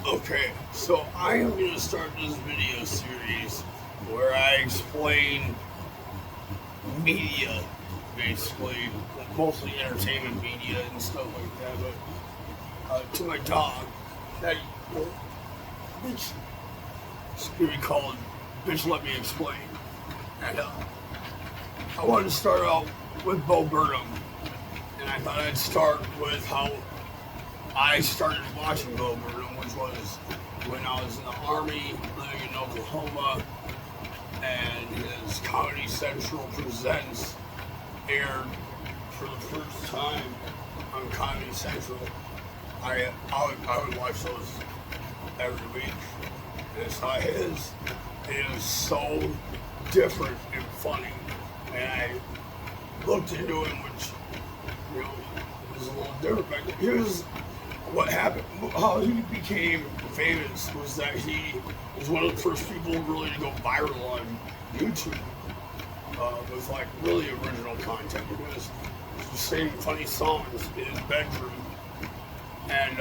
Okay, so I am going to start this video series where I explain media, basically, mostly entertainment media and stuff like that, but to my dog, that bitch, it's going to be called Bitch Let Me Explain. And I wanted to start out with Burnham, and I thought I'd start with how I started watching Burnham, which was when I was in the Army, living in Oklahoma, and his Comedy Central Presents aired for the first time on Comedy Central. I would watch those every week. And it's how it is. It is so different and funny. And I looked into it, which, was a little different. But here's what happened. How he became famous was that he was one of the first people really to go viral on YouTube with like really original content. He was singing funny songs in his bedroom, and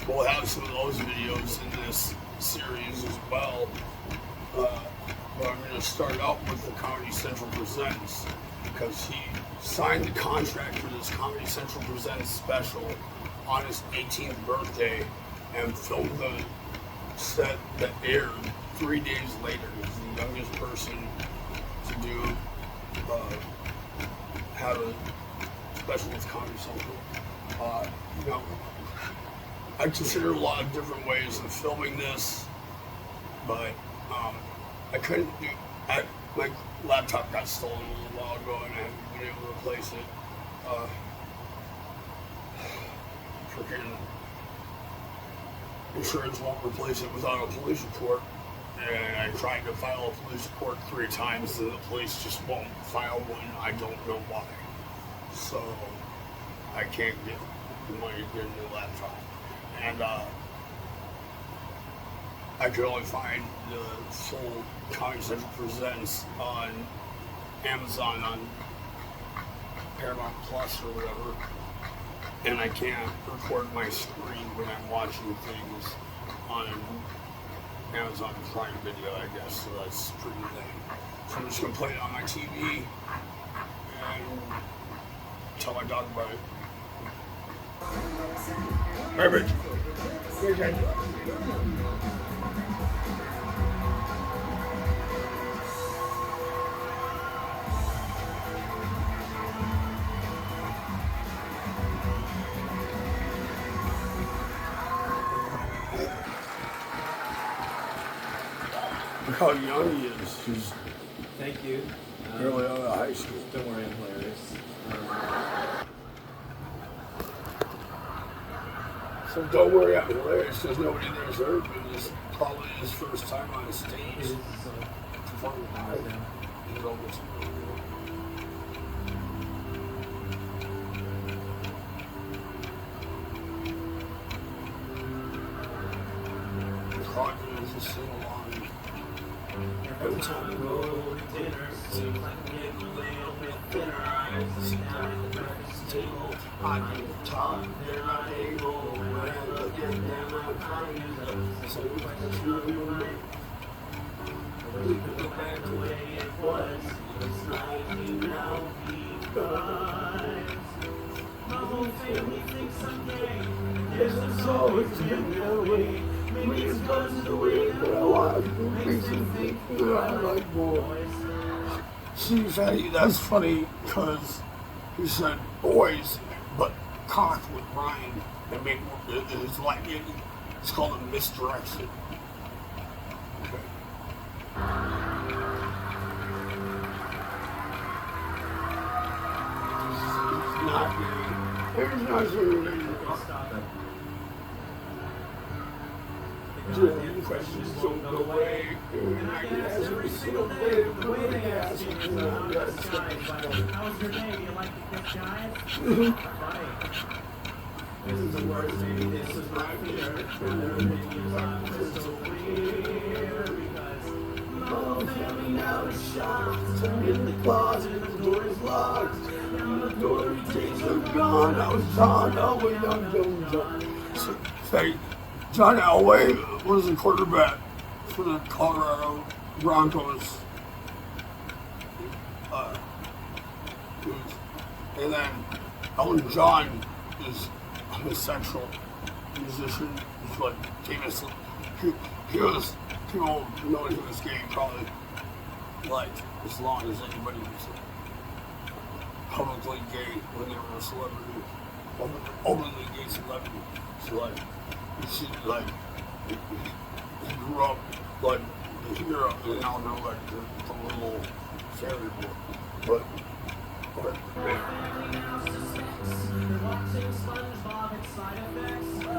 we'll have some of those videos in this series as well. But I'm going to start out with the Comedy Central Presents because he signed the contract for this Comedy Central Presents special on his 18th birthday and filmed the set that aired 3 days later. He's the youngest person to do have a special with Comedy Central. I consider a lot of different ways of filming this, but I couldn't do. My laptop got stolen a little while ago, and I haven't been able to replace it. Freaking insurance won't replace it without a police report, and I tried to file a police report 3 times, and the police just won't file one. I don't know why. So I can't get the money to get a new laptop, and I could only find the full Comedy Central Presents on Amazon, on Paramount Plus or whatever, and I can't record my screen when I'm watching things on Amazon Prime Video, I guess, so that's pretty lame. So I'm just going to play it on my TV and tell my dog about it. Perfect. Look how young he is. He's Thank you. barely out of high school. Don't worry, I'm hilarious. So don't worry, I'm hilarious because nobody there's heard me. This is probably his first time on stage. It is Performing live. He's almost to sing along. Every time we go to dinner, seems like I'm getting a little bit thinner. I sit down at the breakfast table, I can talk, they're not able. When I look at them, I'm kind of so like a true right. We can go back the way it was. It's like you now because my whole family thinks I'm gay. Yes, it's always been that way. Maybe it's because of the way that I walk. Makes me think that I like boys. See, Phatty, that's funny because he said boys, but cock with Brian. I mean, it's like it's called a misdirection. Okay. It's not gay. There's not really. stop it. Questions don't go away. And I can ask every single day the way they ask me. How was your day? Do you like to kiss guys? Funny. This is the worst, maybe this is my fear. And their opinions are crystal clear. Because my whole family now is shocked. I'm in the closet, the door is locked. And the door retains are gone. I was John, oh, when I'm John. So, Phatty, John Elway was the quarterback for the Colorado Broncos. And then Elton John is a homosexual musician. He's like famous. He was, people know he was gay probably like as long as anybody was publicly gay when they were a celebrity. Openly gay celebrity. So like, he grew up like the hero, and now they're like the little fairy boy. But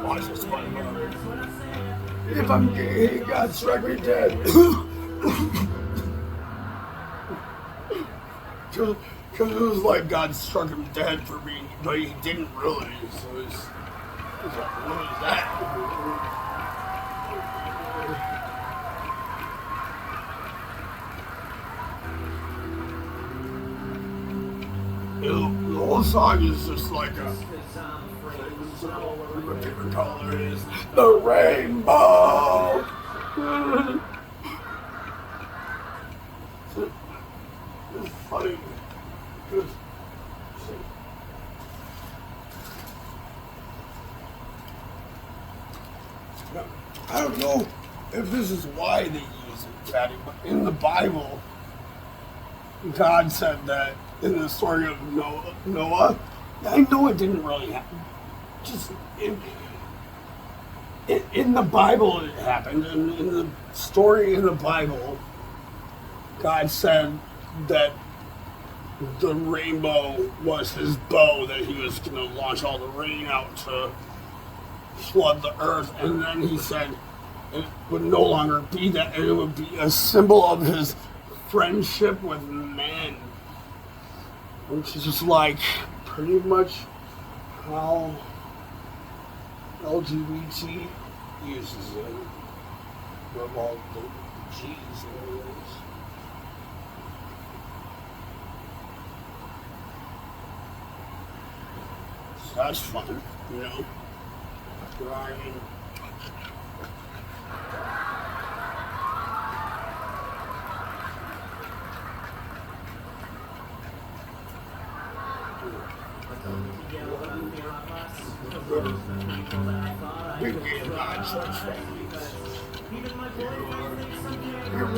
watch this SpongeBob. If I'm gay, God strike me dead. Because it was like God struck him dead for being, but he didn't really. So it's like, what is that? The whole song is just like a. My favorite color is the rainbow. It's funny. I don't know if this is why they use it, Phatty, but in the Bible, God said that in the story of Noah, I know it didn't really happen. Just in the Bible it happened. In the story in the Bible, God said that the rainbow was his bow, that he was going to launch all the rain out to flood the earth, and then he said it would no longer be that, and it would be a symbol of his friendship with men, which is just like pretty much how LGBT uses it with all the G's and everything. So that's fun, you know. I mean,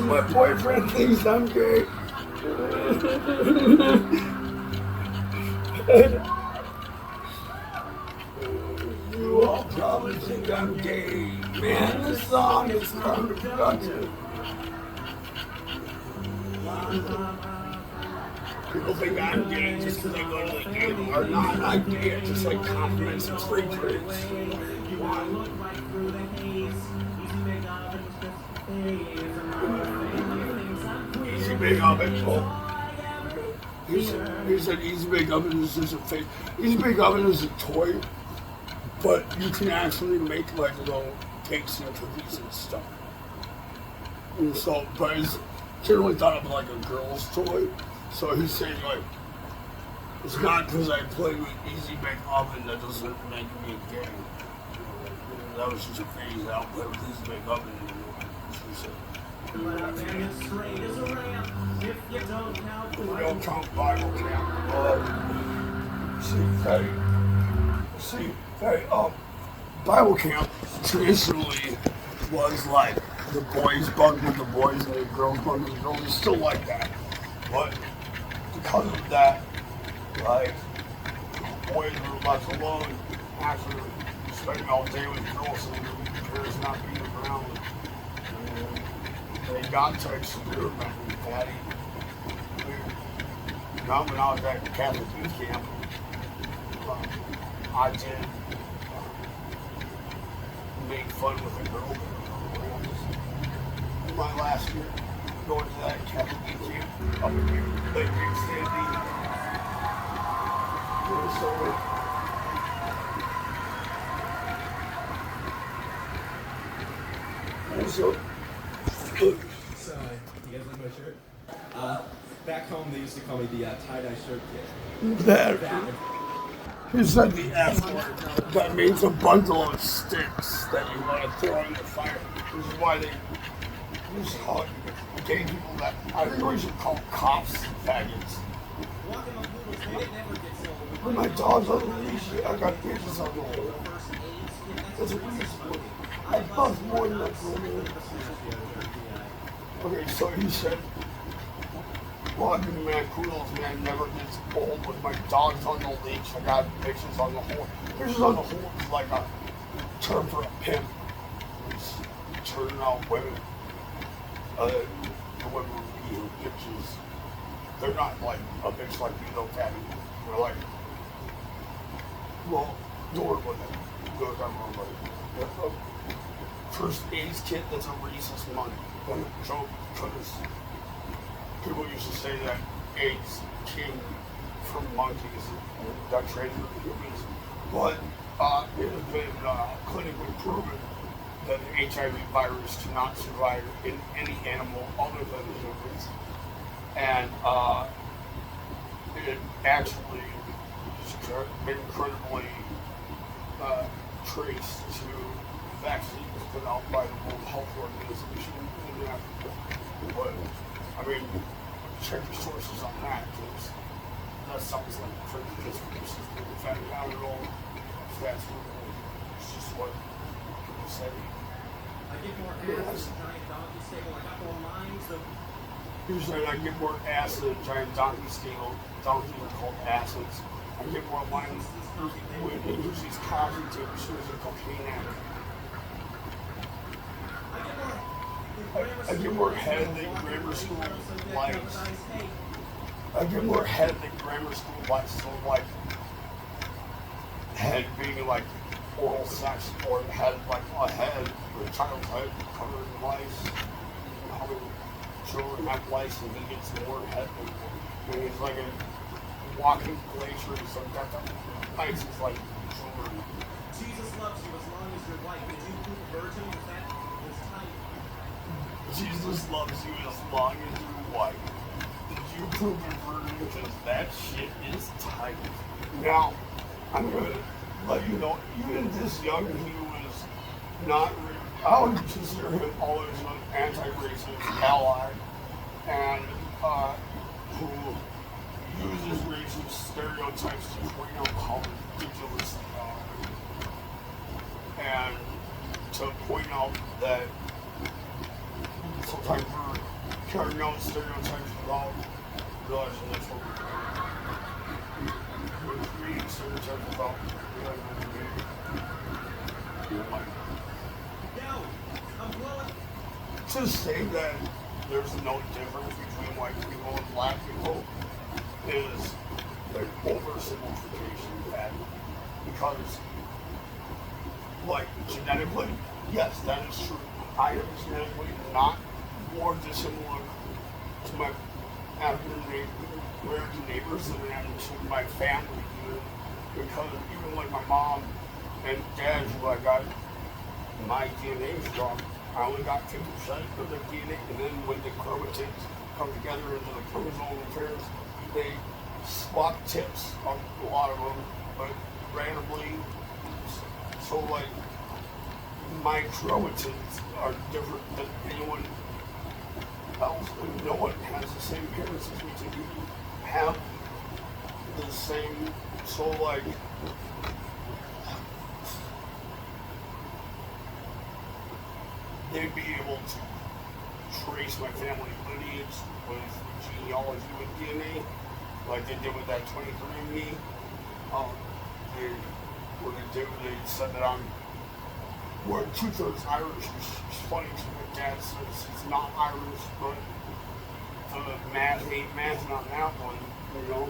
my boyfriend thinks I'm gay. You all probably think I'm gay. Man, this song is counterproductive. People think I'm gay just because I go to the gay bar. Not I'm gay, I just like compliments and free drinks. Easy Bake Oven. He said Easy Bake Oven is just a fake. Easy Bake Oven is a toy, but you can actually make like little cakes and cookies and stuff. And so, but it's generally thought of like a girl's toy. So he's saying like, it's not because I play with Easy Bake Oven that doesn't make me gay. That was just a phase. I don't play with Easy Bake Oven anymore. We don't count Bible camp. Bible camp traditionally was like the boys bunk with the boys and the girls bunk with the girls. It's still like that. But because of that, like, boys were left alone after spending all day with girls and their parents not being around. And they got to experiment with Phatty. Now when I was at Catholic youth camp, I did make fun with a girl. My last year, going to that Catholic youth camp up in here, Lake Big Sandy, Minnesota. So, you guys like my shirt? Back home, they used to call me the tie-dye shirt kid. That He said the F word. That means a bundle of sticks that you want to throw in the fire. This is why they use gay people that I think we should call cops faggots. When my dog's on the leash, I got bitches on the wall. That's a reason. I bust more than that woman. Okay, so he said, walking man, kudos, man, never gets old with my dogs on the leash. I got bitches on the hole. Bitches on the hole is like a term for a pimp. He's turning out women. The women who be bitches. They're not like a bitch like you, though, Tabby. They're like, well, door with it. Go down the road with it. First aid kit that's a racist money. Joke, because people used to say that AIDS came from monkeys that traded with humans. But it has been clinically proven that the HIV virus cannot survive in any animal other than humans. And it actually has been incredibly traced to vaccines put out by the World Health Organization in Africa. But, I mean, check your sources on that, because that sounds like prejudice versus the fact not at all. That's it's just what people say. I get more ass than a giant donkey stable. I got more lines of... Usually I get more ass than a giant donkey stable. Donkeys are called asses. I get more lines when they use these coffee tips as a cocaine addict. I get more head than grammar school likes. I get more head than grammar school likes. So like head being like oral sex, or head like a head, a child's head covered in lice. How many children have lice and he gets more head than he's like a walking glacier, so that lice is like children. Jesus loves you as long as you're white. Did you prove a virgin with that? Jesus loves you as long as you're white. Did you prove it for me? Because that shit is tight. Now, I'm gonna let you know, even this young, he was not, I would consider him always an anti-racist ally, and who uses racist stereotypes to point out how ridiculous they are. And to point out that sometimes we're carrying out stereotypes without realizing that's what we're creating stereotypes about realizing we're creating. To say that there's no difference between white people and black people is an oversimplification of that. Because, like, genetically, yes, that is true. I am genetically not more dissimilar to my African American neighbors than I am to my family, because even like my mom and dad, who I got my DNA from, I only got 50% of their DNA, and then when the chromatids come together into the chromosomal pairs, they swap tips on a lot of them, but randomly. So like, my chromatids are different than anyone else, and no one has the same parents as me to have the same, so like, they'd be able to trace my family lineage with genealogy with DNA, like they did with that 23andMe. What they did, they said that I'm, we're 2/3 Irish, which is funny because my dad says it's not Irish, but the math ain't math on that one, you know.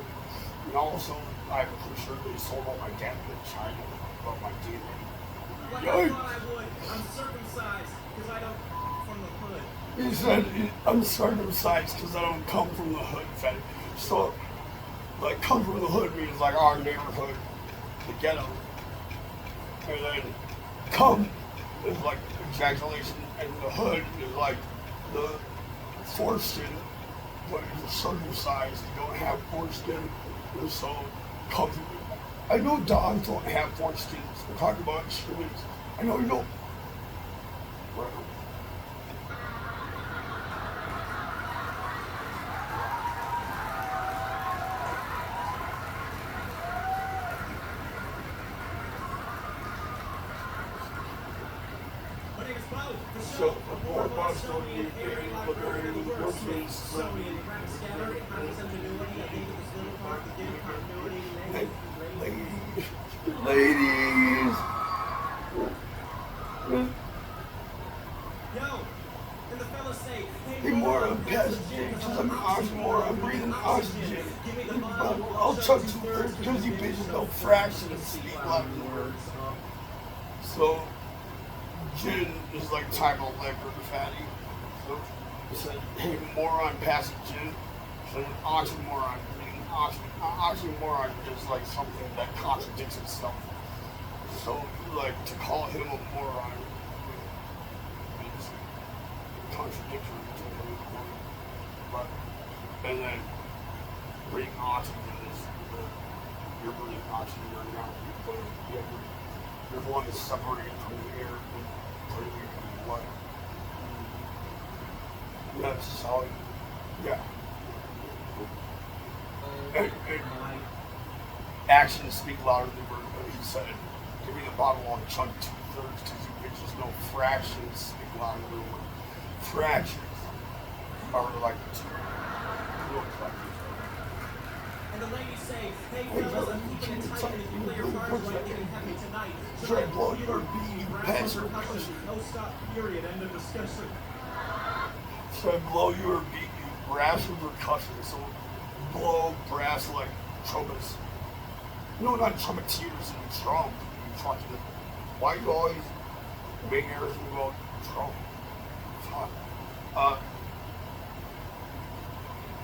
And also, I'm pretty sure they sold all my dad to China about my DNA. Like I thought I would. I'm circumcised because I don't come from the hood. He said, I'm circumcised because I don't come from the hood, Phatty. So, like, come from the hood means like our neighborhood, the ghetto. And then come is like ejaculation, and the hood is like the foreskin, but if you're circumcised, you don't have foreskin, and so come I know dogs don't have foreskins. We're talking about humans. I know you don't. My name is Bo. For So, show, a a more more Bostonian, Bostonian, airy, librarian of the works, Smith, Sonian, rapid scatter, kindness, ingenuity, I think of this little part, the gift, continuity, ladies, ladies. Yo! And the fellas say, Hey, more of passenger, because I'm oxygen, I'm breathing oxygen. Give me the bottle, I'll chuck 2/3 because you bitches know fractions speak loud in the words. So, gin is like type of liquor to fatty. So, he said, hey, moron, pass it gin. So, an oxymoron, meaning oxymoron is like something that contradicts itself. So, like, to call him a moron means contradictory to him. But, and then, breathing oxygen is, you're breathing oxygen right now. You're the one that's separated from the air and putting it in the blood. That's how, yeah. And actions speak louder than words. He said, give me the bottle on chunk 2/3 because you bitches know fractions speak louder than words. Fractions are like two. And the ladies say, hey fellas, I'm keeping it tight, and if you play your cards right, you can have me tonight. Should I blow your bead, pass your percussion? No stop, period, end of discussion. Should I blow you or beat you? Brass or percussion? So blow brass like trumpets. No, not trumpeteers and drum. You fucking. Why you always make everything about drum? Fuck.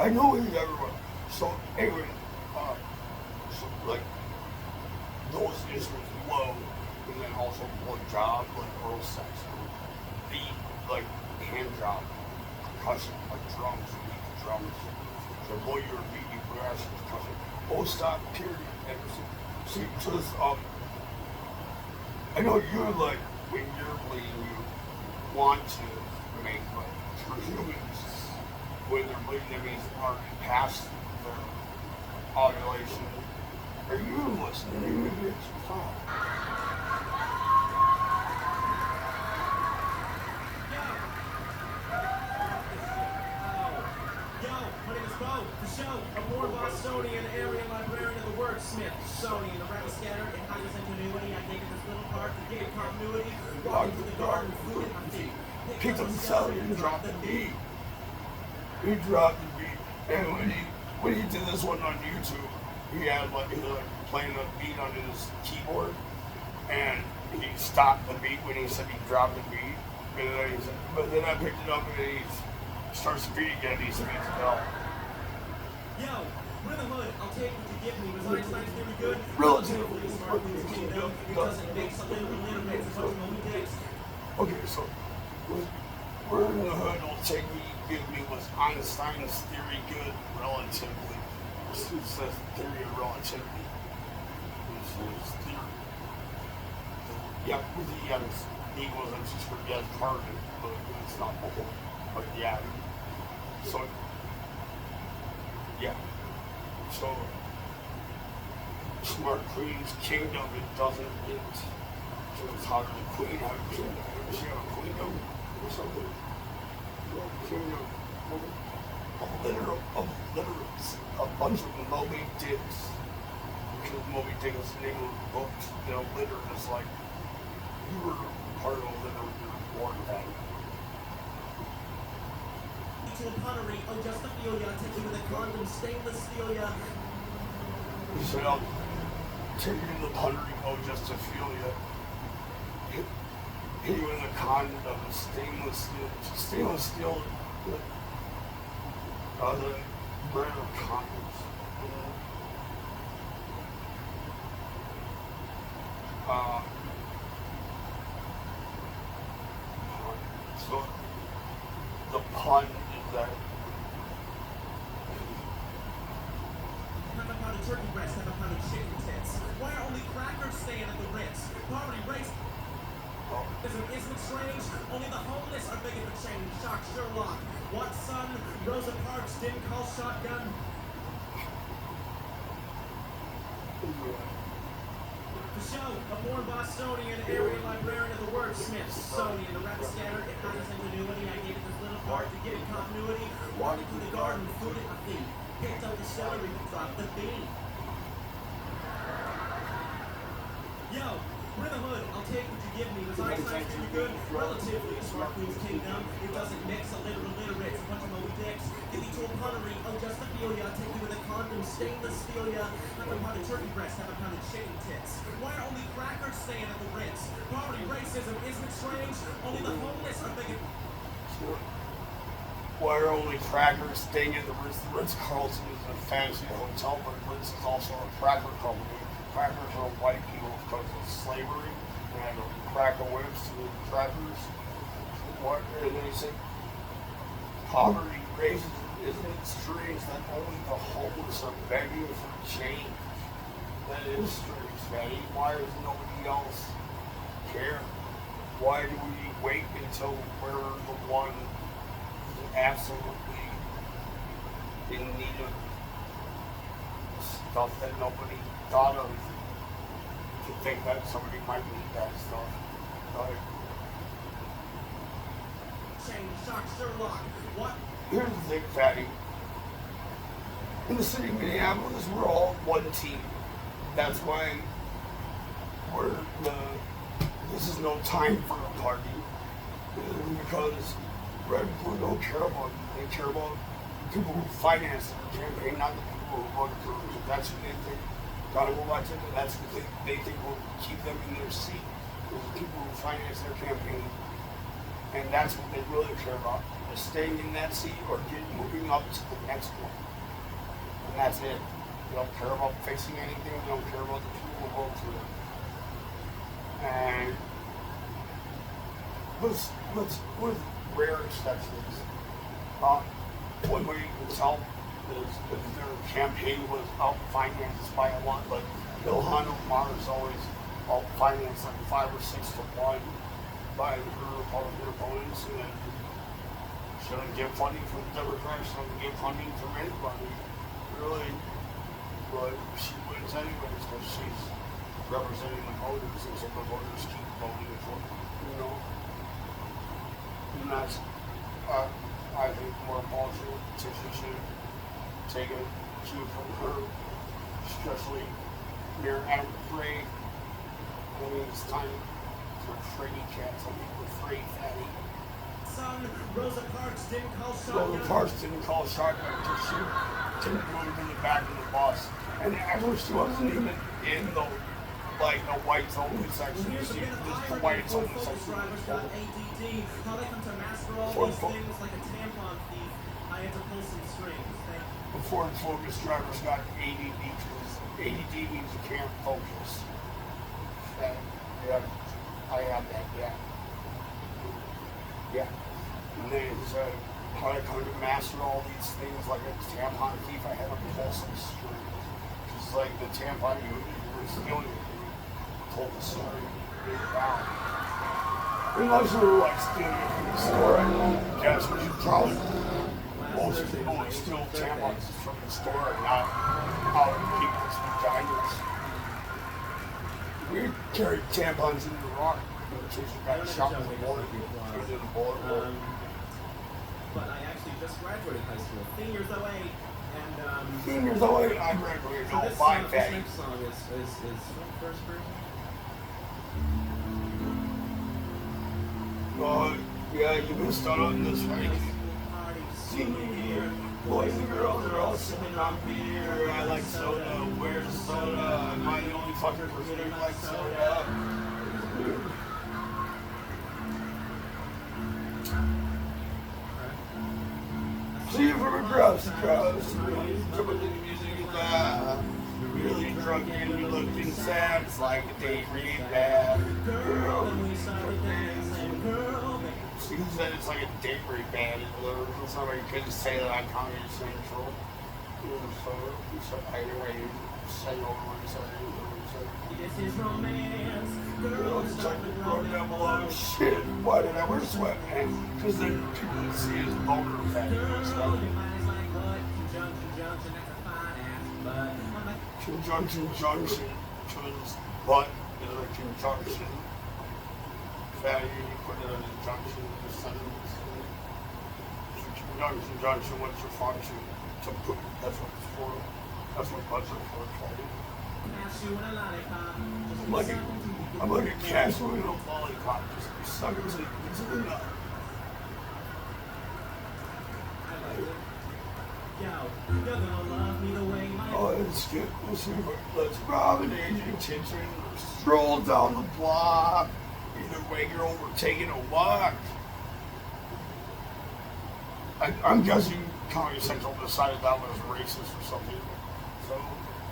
I know he's everywhere. So anyway, so like those instruments blow, and then also blow job like oral sex, beat like hand job, percussion like drums, beat the drums. So blow your beat, you brass, percussion. Oh, stop, period. And see, so this I know you're like when you're bleeding, you want to make like for humans when they're bleeding, that means are past their ovulation. Are you listening? You bitch. Fuck. Yo, my name is Bo. For show, a more Bostonian, area librarian of the wordsmith, Sonian, the rapid scatter, and kindness, ingenuity, I think of this little part, the gate continuity, walking through the garden, food at my feet. Picked up the salad and dropped the beat. He dropped the beat, and when he did this one on YouTube, he was like playing a beat on his keyboard, and he stopped the beat when he said he dropped the beat, and then he said, but then I picked it up and he starts the beat again. He said, "No." Yo, we're the hood. I'll take what you give me. Was Einstein's theory good? Relatively. Smart with his kingdom. It doesn't mix a little alliterates as much as only dicks. Okay, so we're in the hood. I'll take what you give me. Was Einstein's theory good? Relatively. It says theory of relativity. It's his theory. Yeah, with the equals and just for yes part of it, but it's not the whole. But yeah. So yeah. So Smart Queen's kingdom, it doesn't get to the top of the queen have a kingdom. Does she have a queendom or something? Kingdom. A bunch of Moby Dicks. Because Moby Dick is the name of the book. You know, litter is like you were part of a litter when you were born then. To the pottery, oh just a feel ya, take you to the condom, stainless steel ya. He said, I'll take you to the pottery, oh just to feel ya. Hit you in the condom, stainless steel, the brand of condoms. So the pun is that Have a pound of turkey breast, have a pound of chicken tits? Why are only crackers staying at the Ritz? Poverty race. Isn't it strange? Only the homeless are begging for change. Shock Sherlock. What son? Rosa Parks didn't call shotgun. The show, a born Bostonian, area librarian of the wordsmith, Smithsonian, the rapid scattered, it hides ingenuity. I gave it this little part to give it continuity. Walking through the garden, food at my feet. Picked up the celery, dropped the bean. Yo, we're in the hood. I'll take what you give me. Was eyesight pretty good? Relatively. Smart Queen's Kingdom. It doesn't mix. A little illiterate. A bunch of Moby Dicks. Give me to a punnery. Oh, just to feel ya. Take you with a condom. Stainless steel ya. Have a pound of turkey breast. Have a pound of chicken tits. Why are only crackers staying at the Ritz? Poverty, racism. Isn't it strange? Only the homeless are begging. Why are only crackers staying at the Ritz? The Ritz-Carlton is a fancy hotel, but Ritz is also a cracker company. Crackers are white people because of slavery. And I go cracker whips to the crackers. What? And they say poverty, racism. Isn't it strange that only the homeless are begging for change? That is strange, Phatty. Why does nobody else care? Why do we wait until we're the one absolutely in need of stuff that nobody thought of to think that somebody might need that stuff? Like, Change, shock, Sherlock. What? here's the thing, Phatty. In the city of Minneapolis, we're all one team. That's why this is no time for a party. Because Red and Blue don't care about you. They care about people who finance the campaign, not the people who voted for them. That's who they think got to go elected, and that's who they think will keep them in their seat. The people who finance their campaign. And that's what they really care about. Is staying in that seat or moving up to the next one. And that's it. They don't care about fixing anything. They don't care about the people who vote for them. And with rare exceptions, one way you can tell is if their campaign was out-financed by a lot, like Ilhan Omar is always out-financed like 5 or 6 to 1 by her Republican opponents, and she doesn't get funding from the Democrats, she doesn't get funding from anybody, really. But she wins anyways because she's representing the voters, and so the voters keep voting for her, you know. And that's, I think, more possible. Tiffany should take a cue from her, especially near Adam Frey. I mean, it's time for Frady cats. I mean, we're Frey Phatty. Son, Rosa Parks didn't call shotgun. Rosa Parks didn't call shotgun because she didn't go to the back of the bus. And actually, she wasn't even in the whites only section. She was the whites only section. Got ADD. How they come to master all these things like a tampon thief. I had to pull some strings. Before Focus drivers got ADD because ADD means you can't focus. And, yeah, I had that, yeah. Yeah. And then said, how I come to master all these things like a tampon thief, I had to pull some string. Just like the tampon you were stealing, you pulled the string, you down. Unless you were like stealing it from the store, I guess we should probably most people would steal tampons from the store and not out of people's vaginas. We carried tampons in the rock in case you got shot in the bullet. But I actually just graduated high school, seniors 08, and seniors 08, I graduated. So this, this next song is from the first version. Yeah, you missed out on this, right? Senior year, boys and girls are all sipping on beer. I like soda, where's soda? Am I the only fucker who likes soda? See you from across the crowds. Triple the music is loud. Really drunk and you're looking sad. It's like a day really bad. Girl, and we started dancing, girl. She said it's like a date rape band. Somebody couldn't say that on Comedy Central. So anyway, say over This is romance. Girls start to Run down below. Shit, why did I wear sweatpants? Because then people would see his boner fatty and stuff. Your mind is like what? Conjunction, junction, that's a fine ass butt. I'm like, Conjunction, junction. Because butt is a conjunction. Fatty, you put it in a junction in the sentence. Conjunction, junction, what's your function? To put, that's what it's for. That's what butts are for, fatty. pass you in a lollipop. Just I'm like a castle in a lollipop, just be sucking to the nut. I like it. Yo, you're gonna love me the way my Oh, let's get this. Let's rob an aging kitchen. Stroll down the block. Either way, you're over taking a walk. I'm guessing Comedy Central decided that was racist or something. So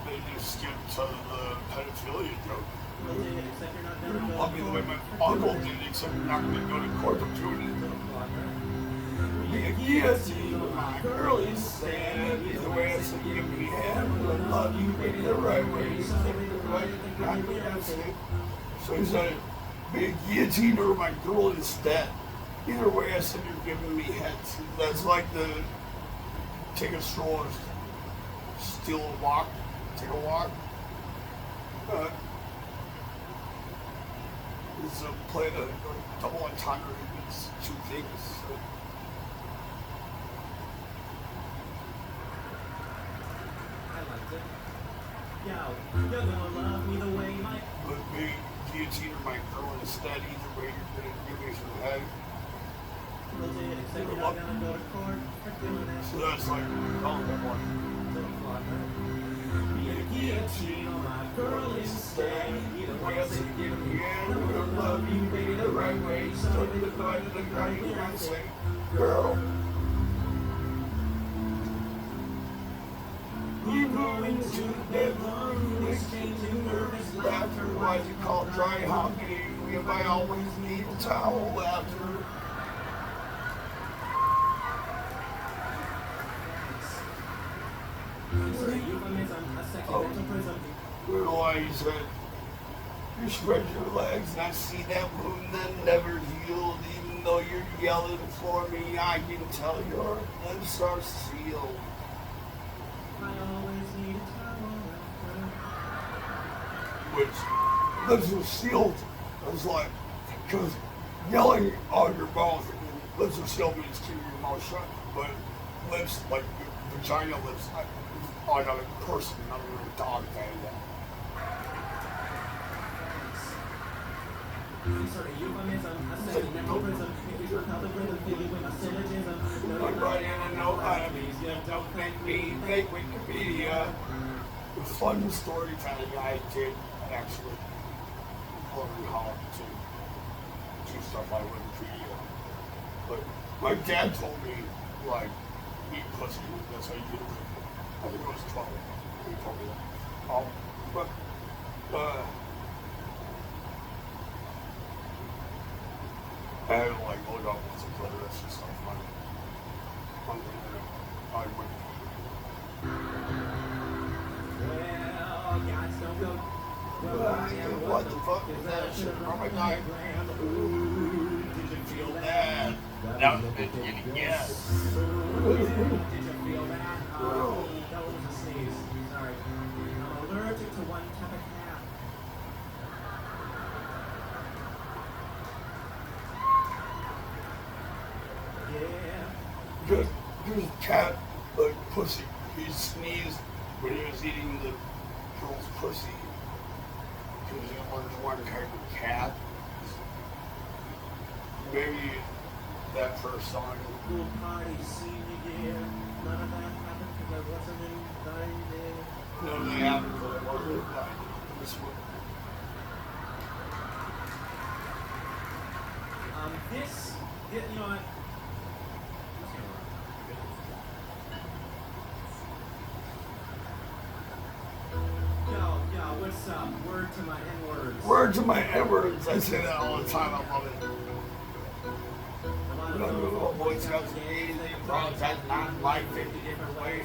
they just skipped to the pedophilia joke. except you're not gonna go Love me the way my uncle did, except you're not going to go to court for doing it. Yes, my girl is sad. Either way, I said, give me hand. I love you, baby, the right way. You think the right thing, not the opposite. So he said, be a guillotine or my girl is dead. Either way, I said, you're giving me heads. That's like the take a stroll or steal a walk, take a walk. It's a play a double entendre. It's two things. So. I liked it. Yo, you're gonna love me the way my But me, guillotine or my girl instead, either way, you're gonna give me some head. except you're not gonna go to court for doing that. So that's like, oh, that one. Be a guillotine or my girl instead. Either way, I say give me hand. I'm gonna love you, baby, the right way. Start to the grind to the grind, you know, say, girl. You go into the bedroom, exchanging nervous laughter. Why'd you call it dry hopping? If I always need a towel after. Why you said you spread your legs and I see that wound that never healed. Even though you're yelling for me, I can tell your lips are sealed. I always need a towel Which lips are sealed. I was like, because yelling out your mouth, lips are sealed means keep your mouth shut. But lips, like vagina lips, I got a person, not a dog thing. Sort of euphemism, I said nepotism, if you public rhythm, fill you with my syllogism. I'm writing a note out of these, don't thank me, thank Wikipedia. The fun storytelling I did actually learn how to do stuff like Wikipedia. But my dad told me, like, eat pussy, that's how you do it. I think it was 12. He told me that. But I had to like look up what's a clitoris and stuff on the internet. I went. Well, guys don't go. What the fuck is that shit? Oh my god. Ooh, did you feel that? That was a bit getting yes. Did you feel that? Oh, that was a sneeze. Sorry. I'm allergic to one type of cat. Yeah. There's a cat, like pussy. He sneezed when he was eating the girl's pussy. Because he was one kind of cat. Maybe that first song. Pool party senior year. None of that happened because I wasn't invited. No, they haven't, but I wasn't invited. This one. You know what? Yo, what's up? Word to my N-words. Word to my N-words. I say that all the time. I love it. Boy Scouts and Gays, they brought that not like 50 different ways.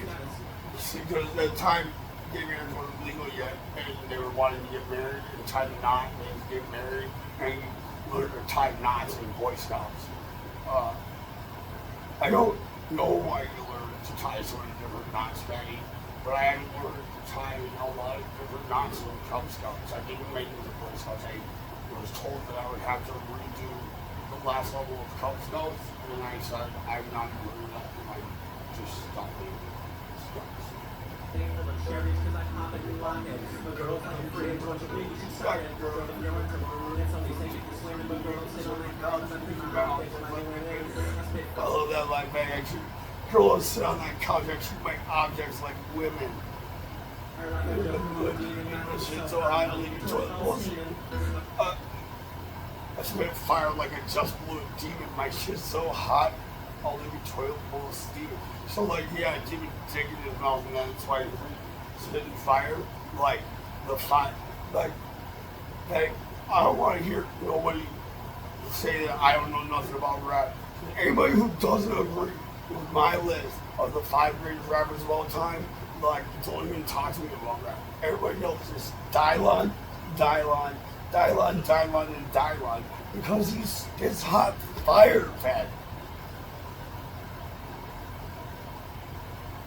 Because at the time, gay marriage wasn't legal yet, and they were wanting to get married and tie the knot and get married, and learn to tie knots in Boy Scouts. I don't know why you learn to tie so many different knots, Phatty, but I haven't learned to tie a lot of different knots in Cub Scouts. I didn't make it to Boy Scouts. I was told that I would have to redo the last level of Cub Scouts, and I said I'm not doing that, and I just stopped doing it. I love that life, man. Actually, girls sit on that couch and shoot my objects like women. This shit's so hot, I'll leave you toilet bowl. I spit fire like I just blew a demon. My shit's so hot, I'll leave you toilet bowl of steam. So, like, yeah, demon taking his mouth, and that's why he's spitting fire. Like, the fire. Like, hey, I don't want to hear nobody say that I don't know nothing about rap. Anybody who doesn't agree with my list of the 5 greatest rappers of all time, like, don't even talk to me about rap. Everybody else is Dylon, Dylon, Dylon, Dylon, and Dylon because he's gets hot fire, Phat.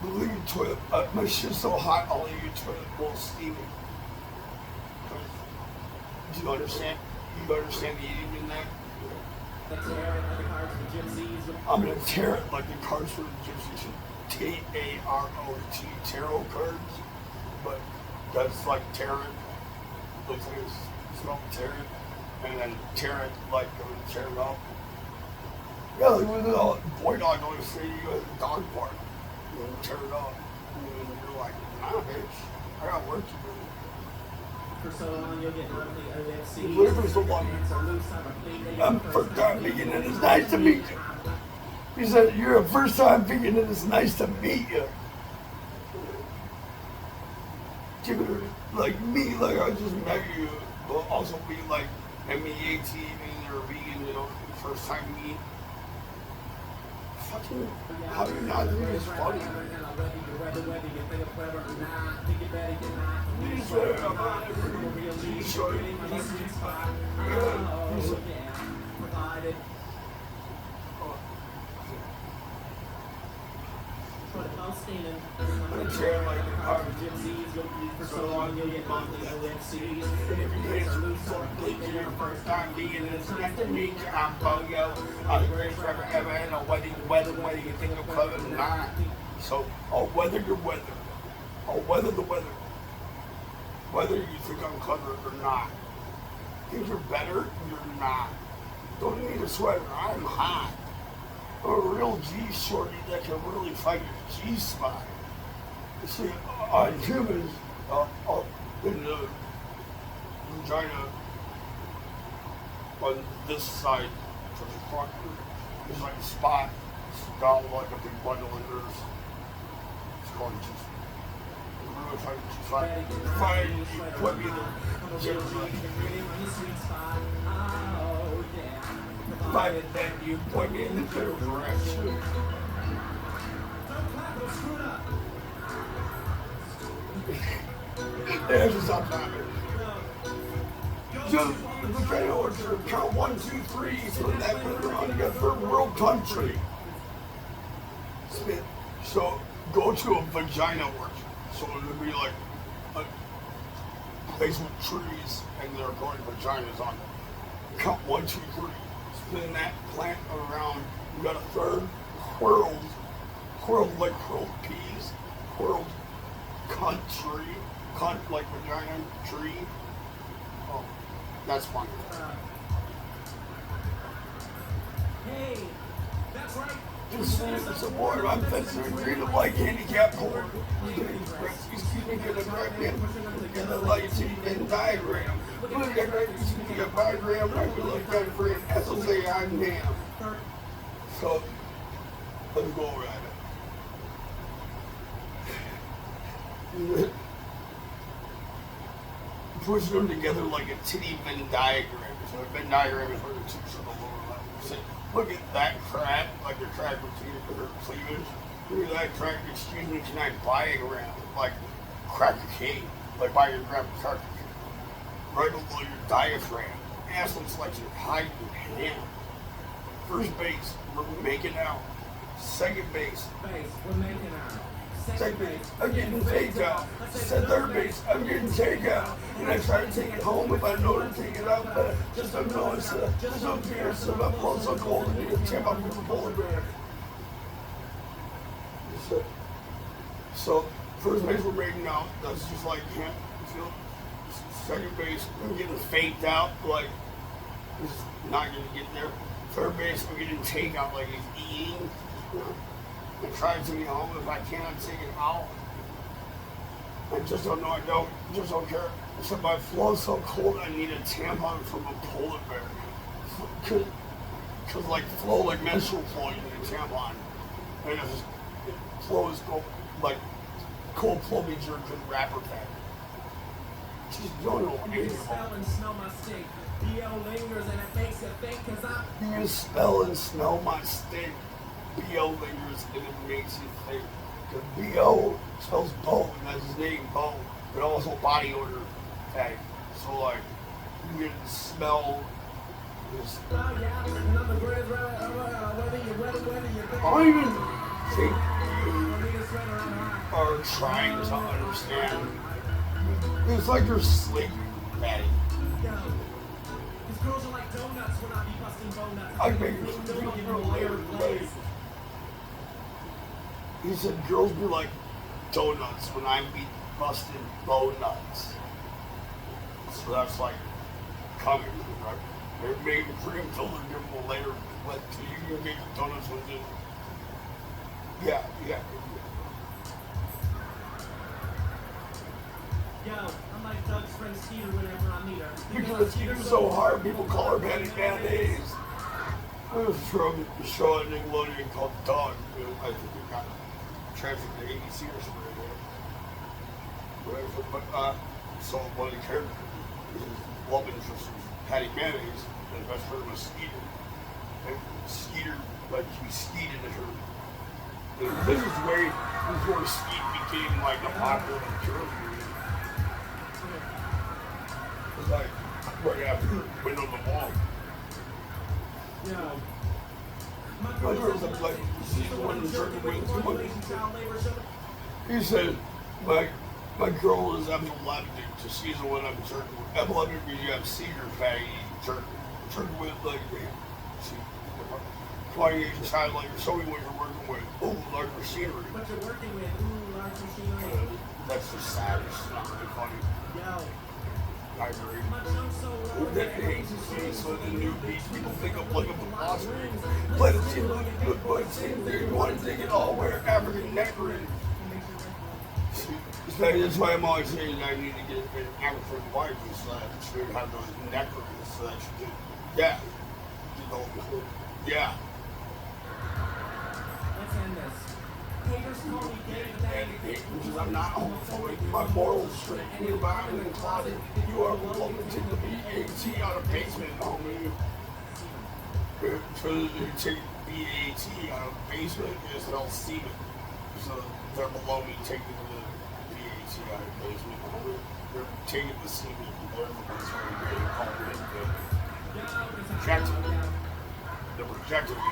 Leave your toilet. My shit's so hot, I'll leave your toilet bowl steaming. Do you understand? You understand the idiom in that? I'm gonna tear it like the cards for the gypsies. T-A-R-O-T, tarot cards. But that's like tear it. Looks like it's spelled tear it. And then tear it like tear it up. Yeah, like with the boy dog always say you go to the dog park. You know, tear it up. And you're like, nah, bitch, I got work to do. For so long, you'll get monthly OFC. Literally so long. I'm first time vegan and it's nice to meet you. He said, you're a first time vegan and it's nice to meet you. Give it like me, like I just met you, but also be like MEAT and you're a vegan, you know, first time meet. Fucking, how do you not think it's funny? For so long, you'll get monthly OFCs. First time vegan and it's nice to meet you. I'm Bogo. I'm the greatest rapper ever in a wedding, whether you think I'm clever or not. So, I'll weather your weather. I'll weather the weather. Whether you think I'm clever or not. Think you're better? You're not. Don't need a sweater. I'm hot. I'm a real G shorty that can really fight your G spot. You see, on humans, in the vagina, on this side, to the front, there's like a spot. It's got like a big bundle of nerves. It's called G spot. Really fight your G spot. Fine, you put me in the gym. Fine, then you put me in the general direction. There's just stop timing. Just the train order, count 1, 2, 3, so that put it around your third world country. So go to a vagina orchard. So it'll be like a place with trees and there are growing vaginas on it. Count 1, 2, 3. Spin that plant around. You got a third whirled like whirled peas, whirled country, like vagina tree. Oh, that's funny. Hey, that's right. Just support. I'm fencing freedom like handicap porn. Excuse me, get a diagram. Get a light Venn diagram. Look at a diagram. I will look at for an SOC I'm damn. So, let's go over that. Push them together like a titty Venn diagram. So a Venn diagram is where the two are the lower level. So look at that crack, like a crack between her cleavage. Look at that crack, excuse me, can I diagram? Like crack cocaine, like by your grandpa's crack cocaine, right below your diaphragm. Ass looks like you're hiding your hand. First base, we're making out. Second base, we're making out. second base, I'm getting takeout. Said third base, I'm getting takeout. And I try to take it home if I know to take it out, but just don't know it's just don't care. So my pulse so cold and need to tip up with a polar bear. So first base we're making out. That's just like can't feel. Second base, I'm getting faked out, like he's not gonna get there. Third base, I'm getting takeout, like he's eating. And trying to take it home if I cannot take it out. I just don't know. I just don't care. So my flow's so cold, I need a tampon from a polar bear. Cause like flow, like menstrual flow, you need a tampon. And if flow is cold, like cold flow means you're a good rapper fan. Just don't know what You smell and smell my stink. B.O. lingers and it makes you think cause I'm... You smell and smell my stink. B.O. lingers and it makes you think. Cause B.O. spells Bo, and that's his name, Bo. But also body odor tag. So like, you can smell this. Oh yeah, and I'm the greatest whether you're ready, I don't even think you are trying to understand. It's like you're sleeping, Phatty. Yo, these girls are like donuts when I be busting donuts. I make you He said girls be like donuts when I be busting bow nuts. So that's like coming, right? They're making cream till they give them later, but you can get donuts with it. Yeah. Yo, I'm like Doug's friend Skeeter whenever I meet her. Because Skeeter's so hard, people call her Phatty Da Baddie. I was from a show on Nickelodeon called Doug. I think it got transferred to ABC or something like that. But so one of the characters, his love interest was Phatty Da Baddie, and his best friend was Skeeter. And Skeeter, like, he skeeted at her. And this is where Skeet became like a popular character. Like right after went on the wall. Yeah. My girl's like, she's the one who's jerking way too much. He said, my girl is epileptic, so she's the one I'm jerking with. Epileptic means you have seizure fatty jerking with like Kanye and child like show me what you're working with. Ooh, large machinery. What you're working with, ooh, large machinery. That's just sad, it's not really funny. Yo. I agree. My junk's so low. That hates so the new beats, people think I'm like a philosopher. Let it see, look good, but it seems they want to take it all where African neck ring. That's why I'm always saying I need to get an African wife so that she would have those neck rings so that she could, yeah. Yeah. Let's end this. Haters call me gay, but that ain't Because I'm not homophobic, my morals straight. You're behind in the closet. You are welcome to take the BAT out of basement, homie. To take BAT out of basement is hell semen. So they're below me taking the BAT out of basement. They're taking the semen. They're the ones who are getting called in. Projecting. They're projecting me.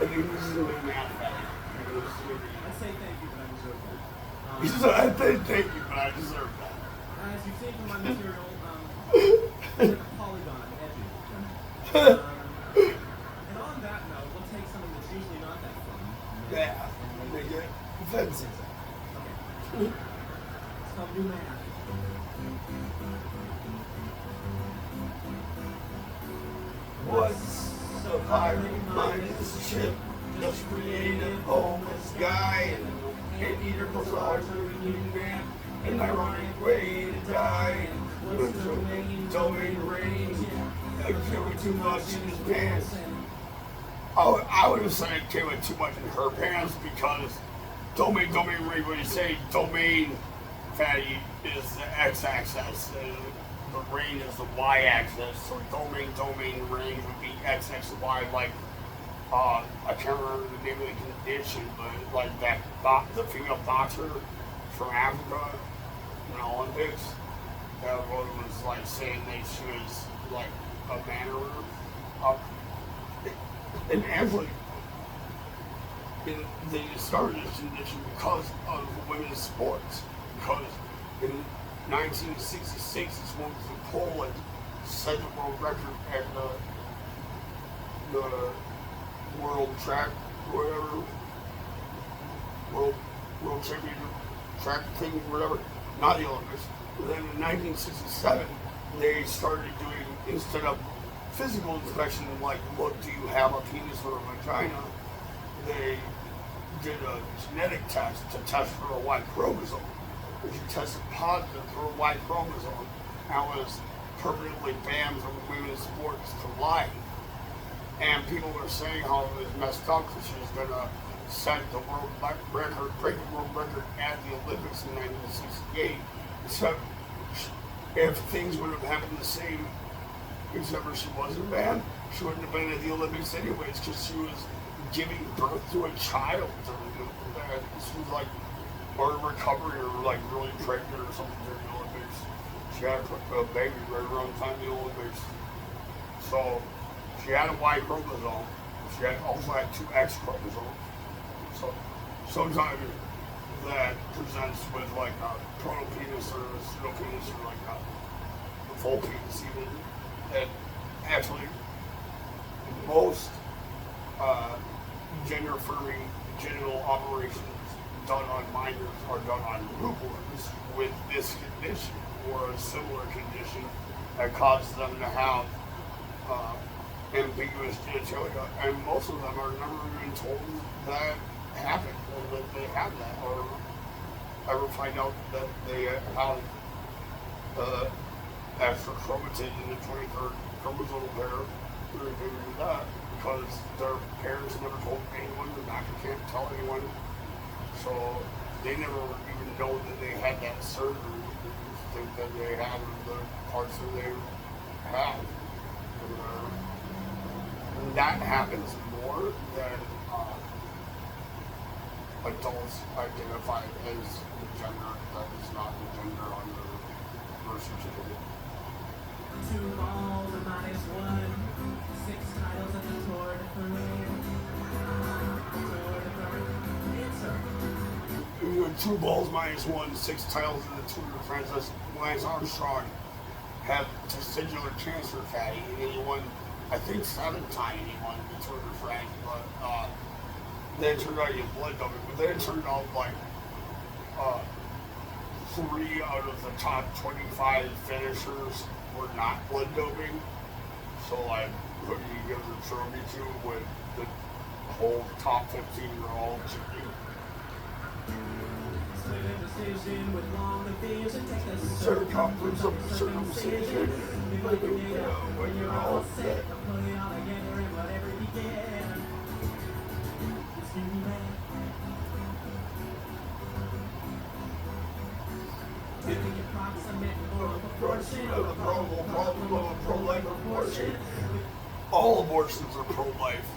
I think this is a big math value. I'd say thank you, but I deserve that. He said, I say thank you, but I deserve that. As you've seen from my material, it's like a polygon, edgy. And on that note, we'll take something that's usually not that fun. Yeah, make it offensive. Okay. It's called New Math. What's a pirate minus chip? Just creative, homeless guy, and eater plus a hard living man. An ironic way to die. Domain range. I came with too much in his pants. I would have said it came with too much in her pants because domain range, when you say domain fatty is the x-axis. The range is the y-axis, so domain range would be x, y, like I can't remember the name of the condition, but like the female boxer from Africa in the Olympics, that one was like saying that she was like a mannerer. And actually, they started this condition because of women's sports. Because in 1966, this woman from Poland set the world record at the world track, whatever, world championship track thing, whatever, not the Olympics. But then in 1967, they started doing, instead of physical inspection, like, look, do you have a penis or a vagina? They did a genetic test to test for a Y chromosome. If you tested positive for a Y chromosome, that was permanently banned from women's sports for life. And people were saying how it was messed up because she was going to set the world record, break the world record at the Olympics in 1968. So if things would have happened the same, except for she wasn't banned, she wouldn't have been at the Olympics anyways because she was giving birth to a child. She was like, or recovery or like really pregnant or something during the Olympics. She had a baby right around the time of the Olympics. So she had a Y chromosome. She also had two X chromosomes. So sometimes that presents with like a proto-penis or a pseudo-penis or like a full penis even. And actually, most gender-affirming genital operations done on minors are done on newborns with this condition or a similar condition that causes them to have ambiguous genitalia, and most of them are never even told that happened or that they have that, or ever find out that they have extra chromatin in the 23rd chromosomal pair or anything like that, because their parents never told anyone, the doctor can't tell anyone, so they never even know that they had that surgery. They just think that they have the parts that they have. And that happens more than adults identify as the gender that is not the gender on their birth certificate. 2 balls and -1, 6 titles at the Tour de France. You had 2 balls -1, 6 titles in the Tour de France. That's Lance Armstrong had testicular cancer, Phatty, and he won, I think, 7 times he won the Tour de France, but then it turned out he had blood doping, but then it turned out like 3 out of the top 25 finishers were not blood doping. So like, who do you give the trophy to when the whole top 15 were all chicken? Circumference of the circumcision, when you're all set. All abortions are pro-life,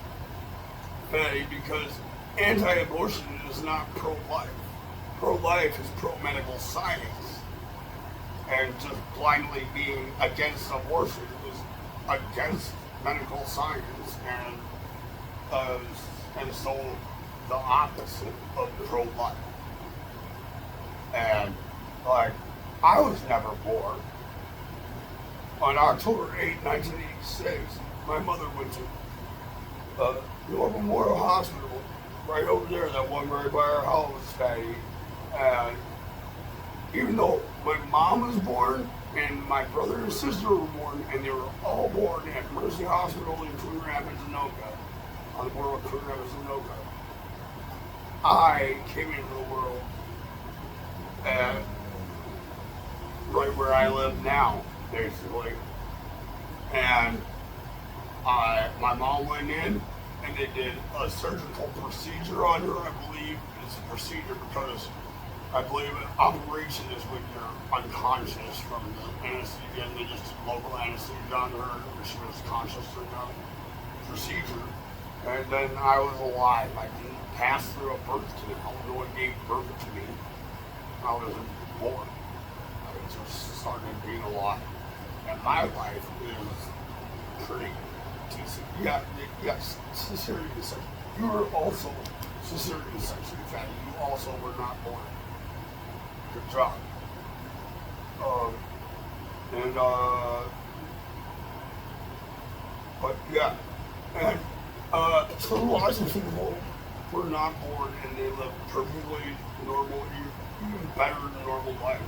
Phatty, because anti-abortion is not pro-life. Pro-life is pro-medical science, and just blindly being against abortion is against medical science, and so the opposite of pro-life. And like, I was never born. On October 8, 1986, my mother went to York Memorial Hospital, right over there, that one right by our house, Phatty. And even though my mom was born, and my brother and sister were born, and they were all born at Mercy Hospital in Coon Rapids, Anoka, on the border of Coon Rapids, Anoka, I came into the world at right where I live now, basically. And my mom went in and they did a surgical procedure on her. I believe it's a procedure because I believe an operation is when you're unconscious from the anesthesia, and they just did local anesthesia on her. She was conscious during the procedure. And then I was alive. I didn't pass through a birth canal. No one gave birth to me. I wasn't born. I was just starting being alive. And my life is pretty decent. Yeah, yes, cesarean section. You were also cesarean section, Fatty. You also were not born. Good job. But yeah, and so lots of people were not born and they live perfectly normal, even better than normal life.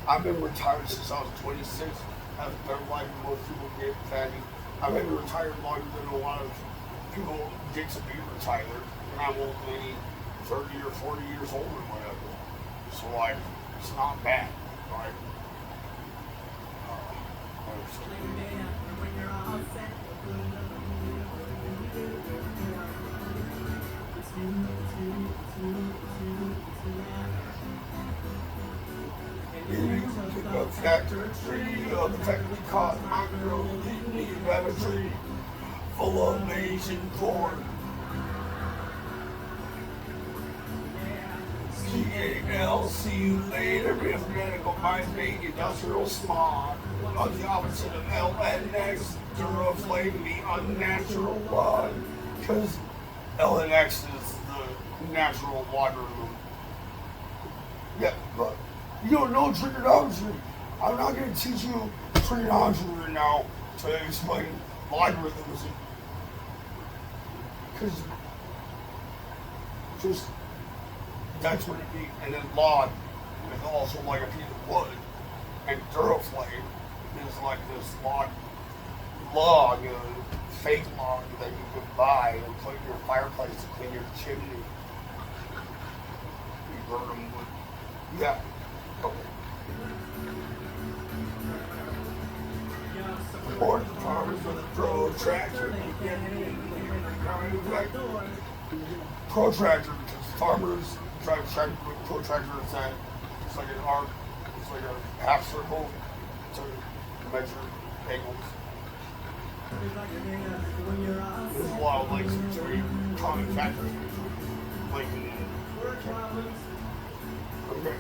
I've been retired since I was 26. I have a better life than most people get, Fatty. I've been retired longer than a lot of people get to be retired, and I'm only 30 or 40 years old or whatever. So like, it's not bad, right? The factory of the factory caught my girl in the laboratory full of Asian corn. CAL, see you later, if medical minds make industrial smog. On the opposite of LNX, Duraflame, the unnatural one. Because LNX is the natural logarithm. Yeah, but you don't know trigonometry. I'm not going to teach you trigonometry right now to explain logarithms. Because just that's what it means. And then log is also like a piece of wood. And Duraflame is like this log, fake log that you can buy and put in your fireplace to clean your chimney. Burnham wood. Yeah. Okay. Support the farmers with a protractor. Protractor, because farmers drive tractor with protractor. It's like an arc. It's like a half circle to measure angles. There's a lot of like some very common factors. Like, okay.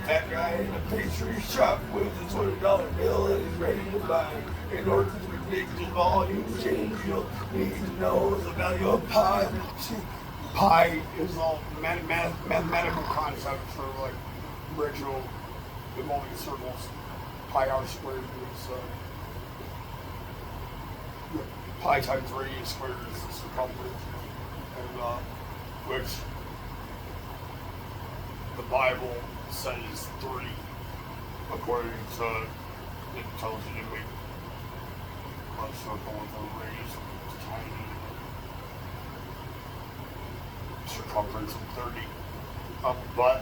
That guy in the pastry shop with a $20 bill and he's ready to buy. In order to predict the volume change, you'll need to know the value of pi. See, pi is all mathematical concept for like original involving circles. Pi r squared is pi times radius squared is the circumference, and which the Bible says 3, according to it tells you to make a circle with a radius of tiny circumference of 30. But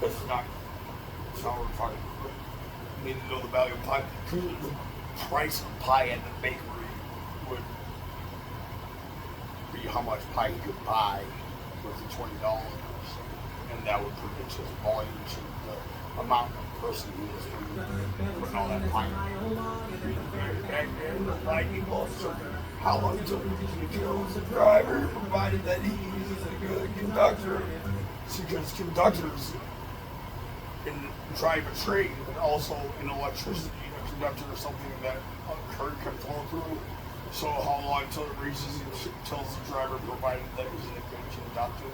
it's not what we're talking about. You need to know the value of pi. The price of pie at the bakery would be how much pie you could buy with the $20, and that would predict his volume to the amount of person who is putting all that pie in. Back then, the lightning bolts took how long it took him to kill the driver, provided that he is a good conductor. Because conductors can drive a train, but also in electricity, a conductor is something that a current can flow through. So how long until it reaches and tells the driver, provided that he's a good conductor.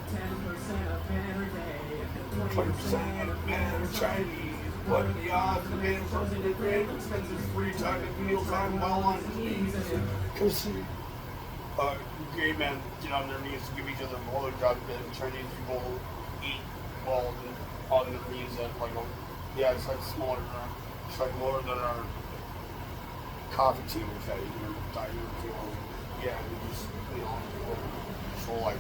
10% of men are gay, 20% of men are Chinese. What are the odds of man something that random spends his free time at mealtime while on his knees? Because gay men get on their knees to give each other blowjobs, and Chinese people eat while on their knees at like it's like smaller than it's like lower than our coffee table that you dining table. Yeah, we just so like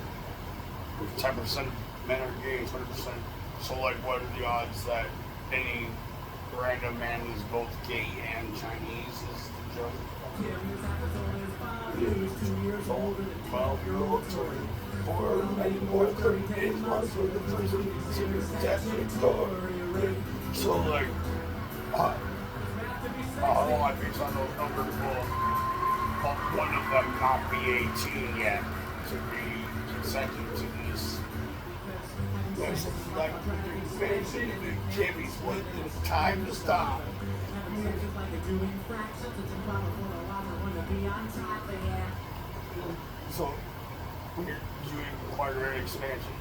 if 10% men are gay, 20%. So like, what are the odds that any random man is both gay and Chinese? Is the joke? So, 12-year-old story. For many more 30 days, months with the prison considers statutory. So, like, all I based on those numbers will one of them not be 18 yet to be consenting to this. There's like basically can't be split. It's time to stop. So when you're doing required area expansion,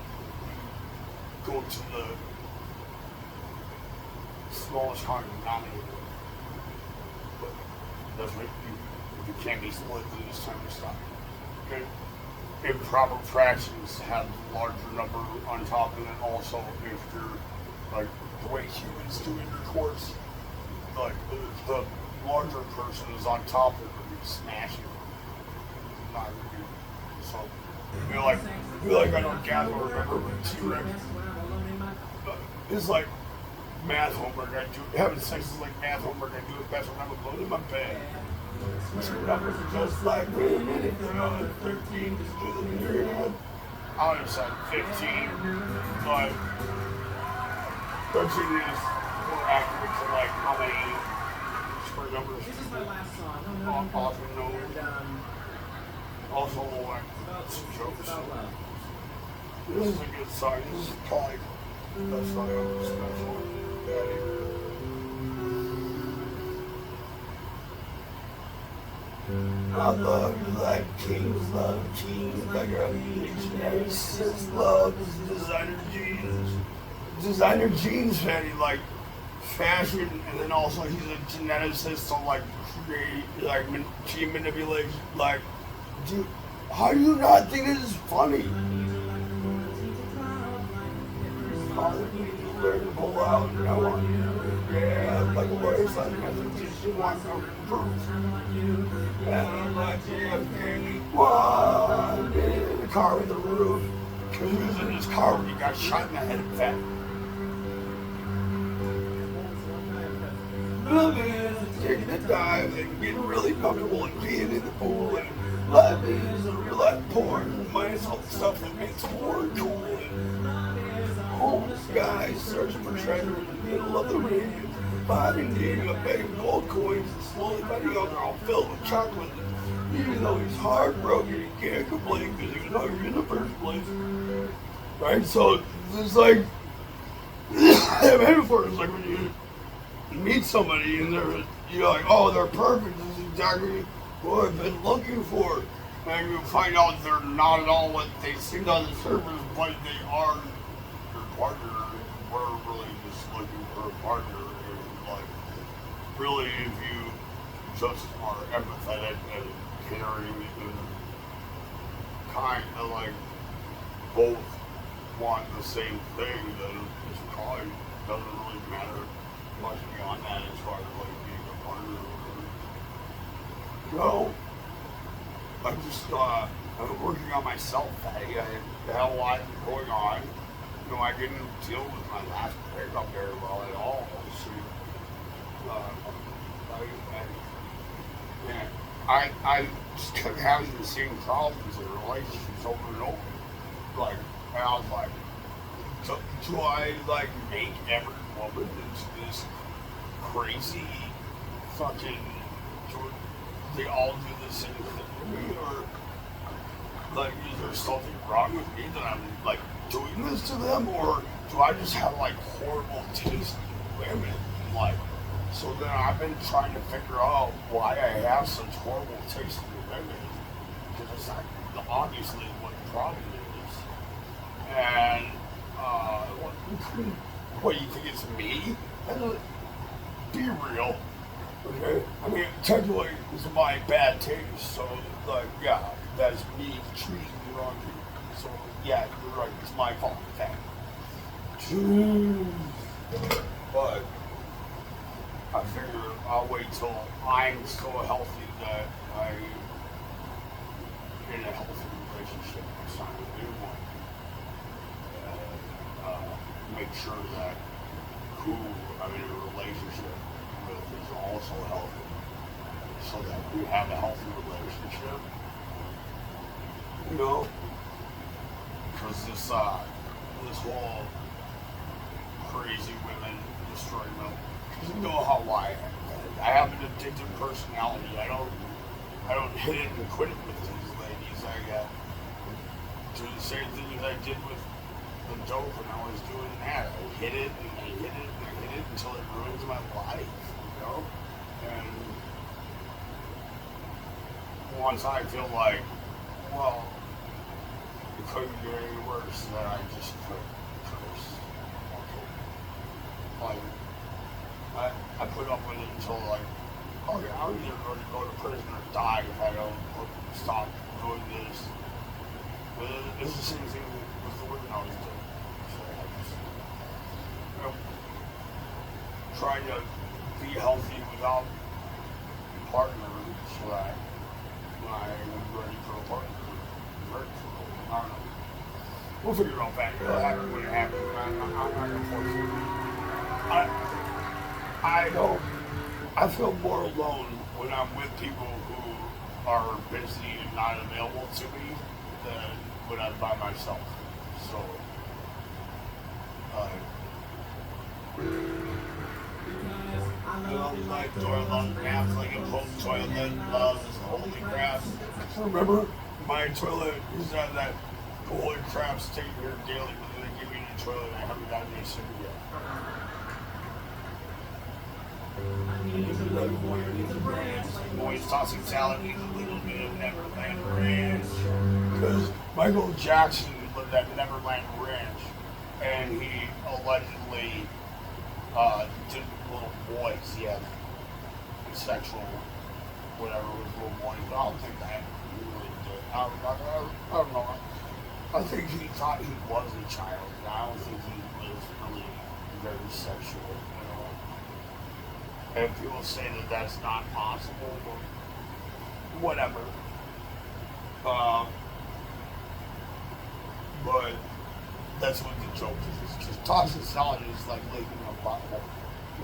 you go to the smallest common denominator. But that's what you can't be split, then it's time to stop. Okay? Improper fractions have larger number on top, and then also if you're like the way humans do intercourse, like the larger person is on top of it, you smash it. Not really. So we like I don't gather or remember when T-Rex. It's like math homework. Having sex is like math homework. I do it best when I'm alone in my bed. Two numbers just like me. 13 just do them in your head. I would have said 15, but 13 is more accurate to like how many square numbers. This is my last song. Often known. Also, like some jokes. This is a good song. This is probably the best song ever special. I love you like kings love kings, like a dictionary says love is designer jeans. Designer jeans, Phatty, like fashion, and then also he's a geneticist, so like create, like gene manipulation. Like, dude, how do you not think this is funny? Father, you learn to pull out, and I want you. Yeah, like a lawyer son, because it's just you want no proof. And I'm like, yeah, okay, one in the car with the roof. Because he was in his car when he got shot in the head of Phatty. Taking a dive and getting really comfortable and being in the pool and laughing is a real life porn. Minus all the stuff that makes porn cool. Homeless guys searching for treasure in the middle of the rain, finding digging a bag of gold coins and slowly finding out they're all filled with chocolate. Even though he's heartbroken, he can't complain because he was hungry in the first place. Right? So it's like metaphor is like when you meet somebody and you're like, oh, they're perfect. This is exactly what I've been looking for. And you find out they're not at all what they seem on the surface, but they are your partner. We're really just looking for a partner. And like, really, if you just are empathetic and caring and kind of like both want the same thing, then it probably doesn't really matter much beyond that as far as like being a partner or whatever. No, I'm just I'm working on myself. I have a lot going on. You know, I didn't deal with my last breakup very well at all. So, I just kept having the same problems in relationships over and over. Like, and I was like, do I like make every woman into this crazy fucking? Do they all do the same thing to me, or like is there something wrong with me that I'm like doing this to them, or do I just have like horrible taste in women? Like, so then I've been trying to figure out why I have such horrible taste in women, because it's not obviously what the problem is. And what you think it's me? Be real. Okay? I mean, technically, it's my bad taste, so, like, yeah, that's me treating you wrong. So, yeah, you're right, it's my fault. Okay? But I figure I'll wait till I'm so healthy that I'm in a healthy relationship and sign a new one. Make sure that who I'm in a relationship with is also healthy, so that we have a healthy relationship. You know? Because this whole crazy women destroying them. Because you know how I have an addictive personality. I don't hit it and quit it with these ladies. I do the same things I did with the dope when I was doing that. I hit it and I hit it and I hit it until it ruins my life, you know? And once I feel like, well, it couldn't get any worse, then I just curse. Like, I put up with it until like, okay, I'm either going to go to prison or die if I don't stop doing this. But it's the same thing with the women I was doing. So I just, you know, trying to be healthy without a partner so that when I'm ready for a partner, I don't know. We'll figure it out back. It'll happen when it happens. I'm not going to force it. I feel more alone when I'm with people who are busy and not available to me than when I'm by myself. So, like toilet naps, like a whole toilet, holy crap. Remember, my toilet used to have that holy crap state here daily, but then they give me a new toilet and I haven't gotten any sick yet. Boys tossing salad needs a little bit of Neverland Ranch. Because Michael Jackson lived at Neverland Ranch, and he allegedly did little boys. He had sexual whatever with little boys. But I don't think that he really did. I don't know. I think he thought he was a child. I don't think he was really very sexual. And people say that that's not possible, but whatever. But that's what the joke is. Because tossing salad is like licking a butthole.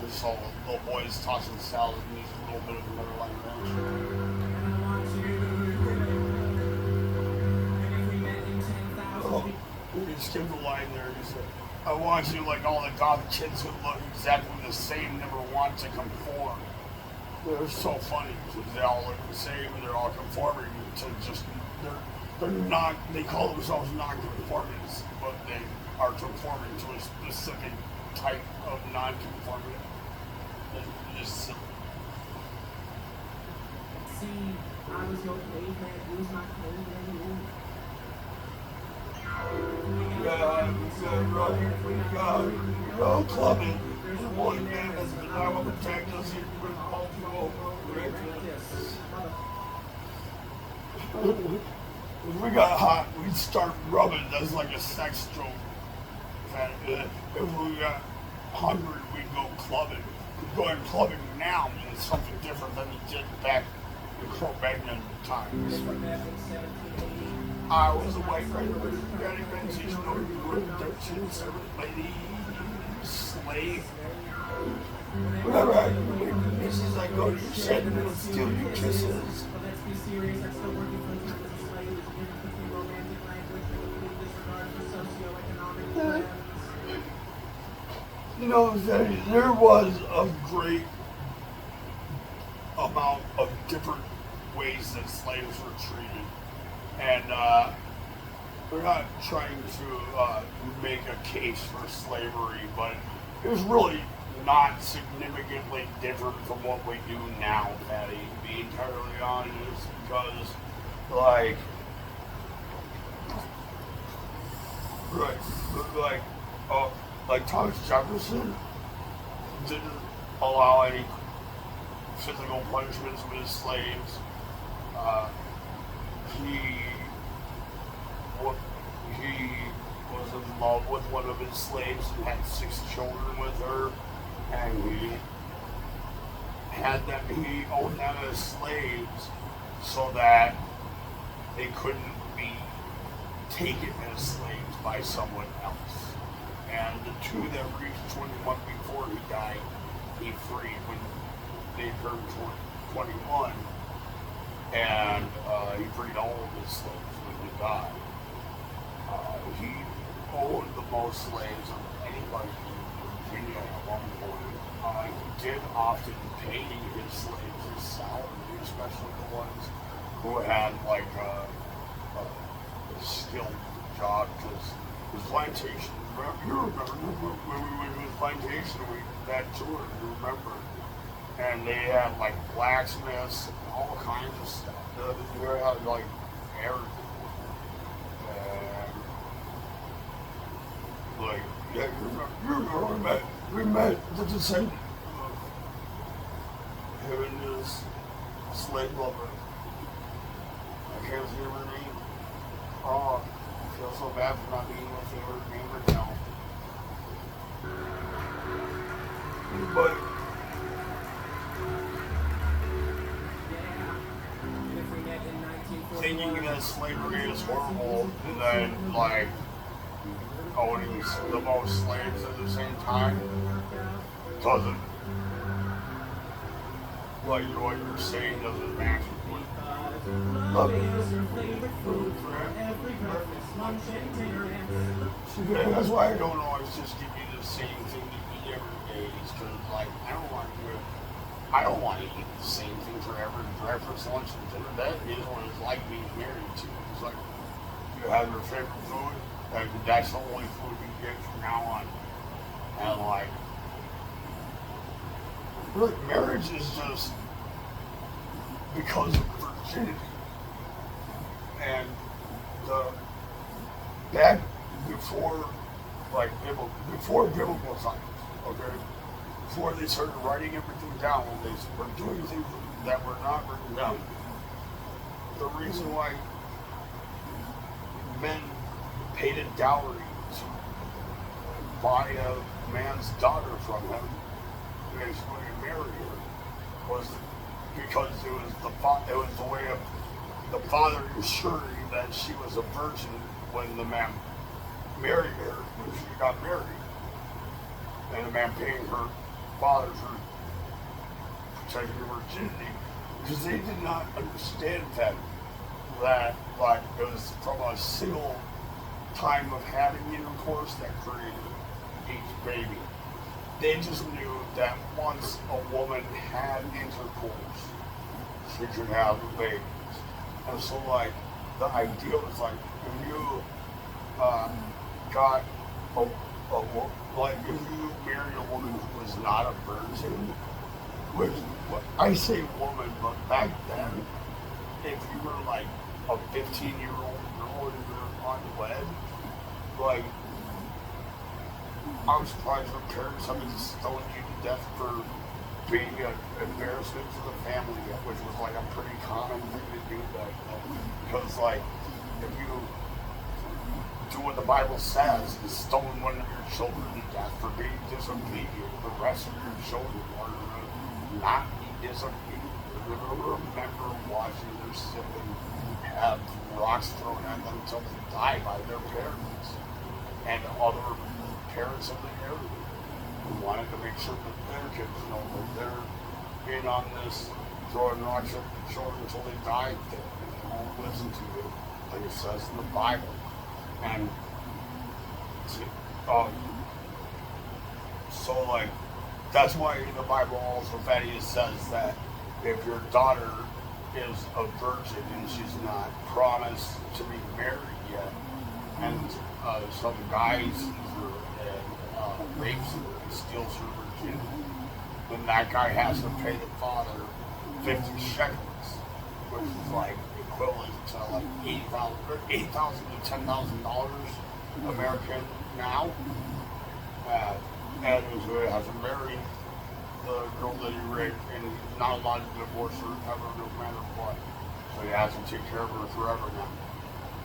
This whole little boys tossing salad needs a little bit of Neverland Ranch. You skip the line there. You said, I want you like all the goth kids who look exactly the same, never want to conform. They're so funny because they all look the same and they're all conforming to just, they're not, they call themselves non-conformists, but they are conforming to a specific type of non-conformity. It's just silly. See, I was your caveman, use my code and you. Go clubbing. The one man that's been out of protect us here with multiple if we got hot, we'd start rubbing. That's like a sex joke. If we got hungry, we'd go clubbing. Going clubbing now means something different than it did back in Cro-Magnon times. I was a white graduate, Daddy Benzies, no room 13, servant lady, slave. Whenever I do misses, I go to your shed and it'll steal your kisses. But let's be serious, I'm still working for the slave. There's a difference between romantic language and complete disregard for socioeconomic trends. You know, there was a great amount of different ways that slaves were treated. And we're not trying to make a case for slavery, but it was really not significantly different from what we do now, Phatty, to be entirely honest, because, like Thomas Jefferson didn't allow any physical punishments with his slaves. He was in love with one of his slaves and had 6 children with her, and he owned them as slaves so that they couldn't be taken as slaves by someone else. And the 2 that reached 21 before he died, he freed when they turned 21. And he freed all of his slaves when he God. He owned the most slaves of anybody in Virginia at one point. He did often pay his slaves his salary, especially the ones who had like a skilled job, because his plantation, you remember when we went to his plantation, we had tour, you remember? And they had like blacksmiths and all kinds of stuff. They had like everything. Like, yeah, you remember we met the descendant of him and his slave lover. I can't see her name. Oh, I feel so bad for not being able to say her name right now. But thinking that slavery is horrible and then like owning the most slaves at the same time doesn't, like what you're saying doesn't match with what that's why I don't always just give you the same thing to eat every day, because like I don't want to eat the same thing for every breakfast, lunch, and dinner. That is what it's like being married to. It's like you have your favorite food, and that's the only food you get from now on. And like, really, marriage is just because of virginity. And that before, like, before biblical times, okay? Before they started writing everything down, when they were doing things that were not written down. The reason why men paid a dowry to buy a man's daughter from him, basically to marry her, was because it was the way of the father ensuring that she was a virgin when the man married her, when she got married, and the man paying her father for protecting her virginity, because they did not understand that like it was from a single time of having intercourse that created each baby. They just knew that once a woman had intercourse, she could have babies. And so like the idea was like if you got like if you married a woman who was not a virgin, which I say woman, but back then, if you were like a 15-year-old girl and you were unwed, like I'm surprised your parents haven't stoned you to death for being an embarrassment to the family, which was like a pretty common thing to do back then. Because like if you do what the Bible says and stone one of your children to death for being disobedient, the rest of your children are going to not be disobedient. They're going to remember watching their sibling have rocks thrown at them until they die by their parents and other parents of the area who wanted to make sure that their kids know that they're in on this throwing rocks at the children until they die and they won't listen to it like it says in the Bible. And so like that's why in the Bible also Phatty says that if your daughter is a virgin and she's not promised to be married yet, and some guy sees her and rapes her and steals her virginity, then that guy has to pay the father 50 shekels, which is like equivalent to like $8,000 to $10,000 American now. And he's going to have to marry the girl that he raped, and he's not allowed to divorce her ever, no matter what. So he has to take care of her forever now,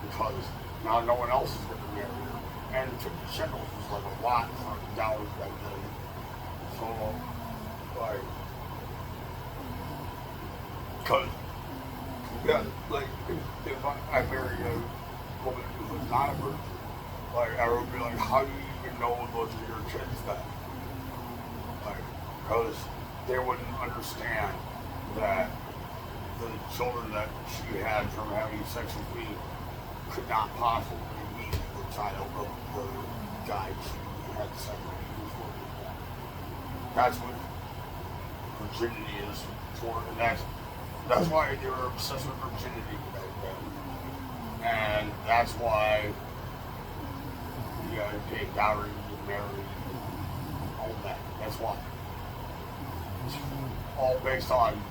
because now no one else is going to marry her. And 50 shekels was like a lot for dollars back then. So, like, because, yeah, like, if I marry a woman who was not a virgin, like, I would be like, how do you even know those are your kids then? Like, because they wouldn't understand that the children that she had from having sex with me could not possibly be the child of the guy she had sex with. That's what virginity is for, and that's why they were obsessed with virginity back then. And that's why you gotta pay dowry, get married, all that. That's why. It's all based on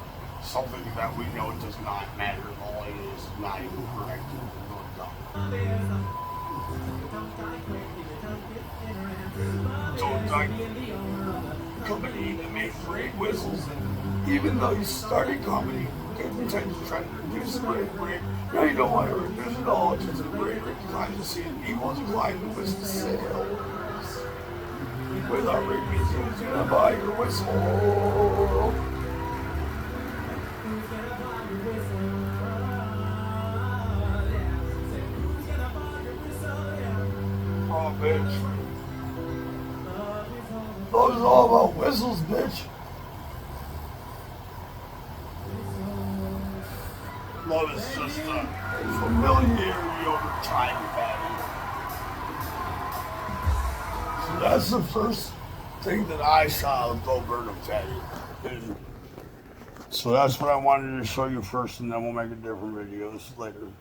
something that we know does not matter. All it is not even correct. So like company that makes great whistles, and even though you started comedy, they pretend to try to reduce the rate. Now you don't want to reduce it all to the rate decline to see an equal decline in whistle sales. Without rate means who's gonna buy your whistle? Oh, bitch. Those are all about whistles, bitch. Love is just a familiarity over time, Phatty. So that's the first thing that I saw of Burnham, Phatty. So that's what I wanted to show you first, and then we'll make a different videos later.